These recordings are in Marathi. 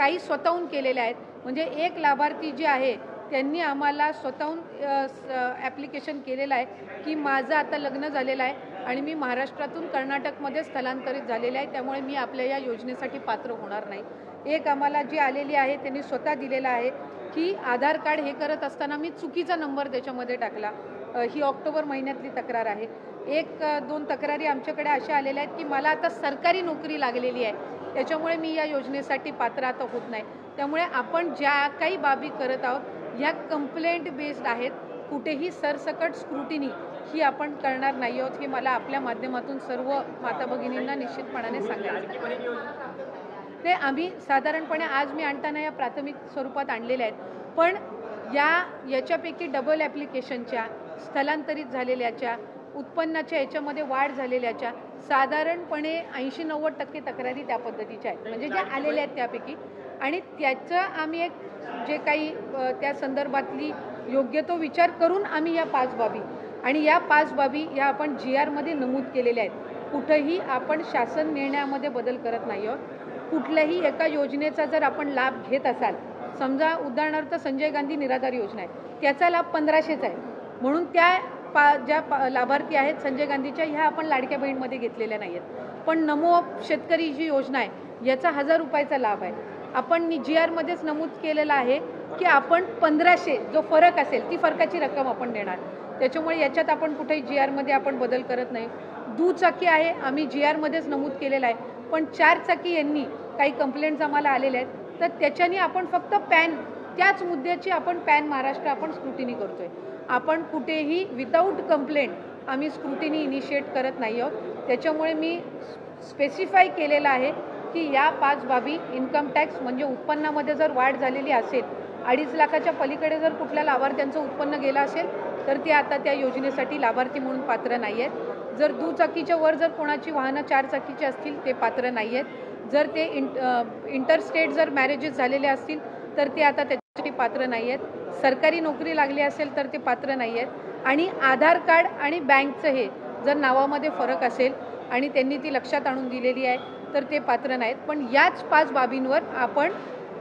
काही स्वतःहून केलेल्या आहेत. म्हणजे एक लाभार्थी जे आहे त्यांनी आम्हाला स्वतःहून ॲप्लिकेशन केलेलं आहे की माझं आता लग्न झालेलं आहे आणि मी महाराष्ट्रातून कर्नाटकमध्ये स्थलांतरित झालेलं आहे, त्यामुळे मी आपल्या या योजनेसाठी पात्र होणार नाही. एक आम्हाला जी आलेली आहे त्यांनी स्वतः दिलेलं आहे की आधार कार्ड हे करत असताना मी चुकीचा नंबर त्याच्यामध्ये टाकला. ही ऑक्टोबर महिन्यातली तक्रार आहे. एक दोन तक्रारी आमच्याकडे अशा आलेल्या आहेत की मला आता सरकारी नोकरी लागलेली आहे, त्याच्यामुळे मी या योजनेसाठी पात्र आता होत नाही. त्यामुळे आपण ज्या काही बाबी करत आहोत ह्या कंप्लेंट बेस्ड आहेत. कुठेही सरसकट स्क्रुटिनी ही आपण करणार नाही आहोत, हे मला आपल्या माध्यमातून सर्व माता भगिनींना निश्चितपणाने सांगायचं. ते आम्ही साधारणपणे आज मी आणताना या प्राथमिक स्वरूपात आणलेल्या आहेत, पण याच्यापैकी डबल ॲप्लिकेशनच्या, स्थलांतरित झालेल्याच्या, उत्पन्नाच्या याच्यामध्ये वाढ झालेल्याच्या साधारणपणे 80-90% तक्रारी त्या पद्धतीच्या आहेत, म्हणजे ज्या आलेल्या आहेत त्यापैकी. आणि त्याचं आम्ही एक जे काही त्या संदर्भातली योग्य तो विचार करून आम्ही या 5 बाबी आणि या 5 बाबी या आपण GRमध्ये नमूद केलेल्या आहेत. कुठंही आपण शासन निर्णयामध्ये बदल करत नाही आहोत. कुठल्याही एका योजनेचा जर आपण लाभ घेत असाल, समजा उदाहरणार्थ संजय गांधी निराधार योजना आहे, त्याचा लाभ 1500चा आहे, म्हणून त्या ज्या लाभार्थी आहेत संजय गांधीच्या ह्या आपण लाडक्या बहीणमध्ये घेतलेल्या नाही आहेत. पण नमो शेतकरी जी योजना आहे याचा 1000 रुपयाचा लाभ आहे. आपण GRमध्येच नमूद केलेलं आहे की आपण 1500 जो फरक असेल ती फरकाची रक्कम आपण देणार. त्याच्यामुळे याच्यात आपण कुठेही GRमध्ये आपण बदल करत नाही. दुचाकी आहे आम्ही GRमध्येच नमूद केलेलं आहे, पण 4 चाकी यांनी काही कंप्लेंट्स आम्हाला आलेल्या आहेत, तर त्याच्याने आपण फक्त पॅन त्याच मुद्द्याची आपण पॅन महाराष्ट्र आपण स्क्रुटिनी करतोय. आपण कुठेही विदाऊट कंप्लेंट आम्ही स्क्रुटिनी इनिशिएट करत नाही आहोत. त्याच्यामुळे मी स्पेसिफाय केलेलं आहे की या 5 बाबी इन्कम टॅक्स म्हणजे उत्पन्नामध्ये जर वाढ झालेली असेल, 2.5 लाखाच्या पलीकडे जर कुठल्या लाभार्थ्यांचं उत्पन्न गेलं असेल तर ते आता त्या योजनेसाठी लाभार्थी म्हणून पात्र नाही आहेत. जर दुचाकीच्या वर जर कोणाची वाहनं 4 चाकीची असतील ते पात्र नाही आहेत. जर ते इंटरस्टेट जर मॅरेजेस झालेले असतील तर ते आता त्याच्यासाठी पात्र नाही आहेत. सरकारी नोकरी लागली असेल तर ते पात्र नाही आहेत. आणि आधार कार्ड आणि बँकचं हे जर नावामध्ये फरक असेल आणि त्यांनी ती लक्षात आणून दिलेली आहे तर ते पात्र नाहीत. पण याच 5 बाबींवर आपण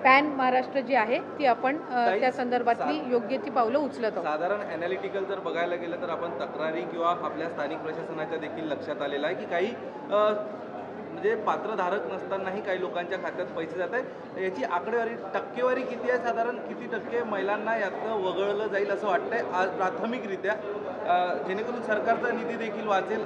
पॅन महाराष्ट्र जी आहे ती आपण त्या संदर्भातली योग्य ती पावलं उचलत आहोत. साधारण ॲनालिटिकल जर बघायला गेलं तर आपण तक्रारी किंवा आपल्या स्थानिक प्रशासनाच्या देखील लक्षात आलेलं आहे की काही म्हणजे पात्रधारक नसतानाही काही लोकांच्या खात्यात पैसे जात आहेत. याची आकडेवारी टक्केवारी किती आहे, साधारण किती टक्के महिलांना यातनं वगळलं जाईल असं वाटतंय आज प्राथमिकरित्या, जेणेकरून सरकारचा निधी देखील वाचेल?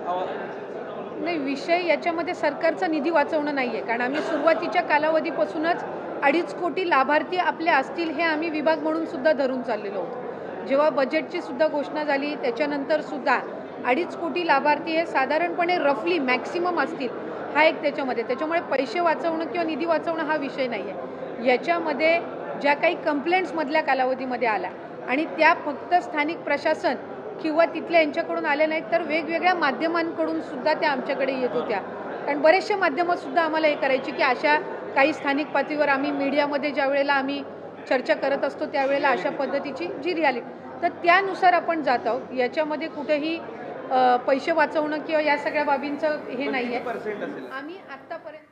नाही, विषय याच्यामध्ये सरकारचा निधी वाचवणं नाही आहे, कारण आम्ही सुरुवातीच्या कालावधीपासूनच 2.5 कोटी लाभार्थी आपले असतील हे आम्ही विभाग म्हणून सुद्धा धरून चाललेलो होतो. जेव्हा बजेटची सुद्धा घोषणा झाली त्याच्यानंतर सुद्धा 2.5 कोटी लाभार्थी हे साधारणपणे रफली मॅक्सिमम असतील हा एक त्याच्यामुळे पैसे वाचवणं किंवा निधी वाचवणं हा विषय नाही आहे. याच्यामध्ये ज्या काही कंप्लेंट्समधल्या कालावधीमध्ये आल्या आणि त्या फक्त स्थानिक प्रशासन किंवा तिथल्या यांच्याकडून आल्या नाहीत तर वेगवेगळ्या माध्यमांकडून सुद्धा त्या आमच्याकडे येत होत्या. कारण बरेचसे माध्यमं सुद्धा आम्हाला हे करायची की अशा काही स्थानिक पातळीवर आम्ही मीडियामध्ये ज्या वेळेला आम्ही चर्चा करत असतो त्यावेळेला अशा पद्धतीची जी रियालिटी तर त्यानुसार आपण जात आहोत. याच्यामध्ये कुठेही पैसे वाचवणं किंवा या सगळ्या बाबींचं हे नाही आहे. % आम्ही आत्तापर्यंत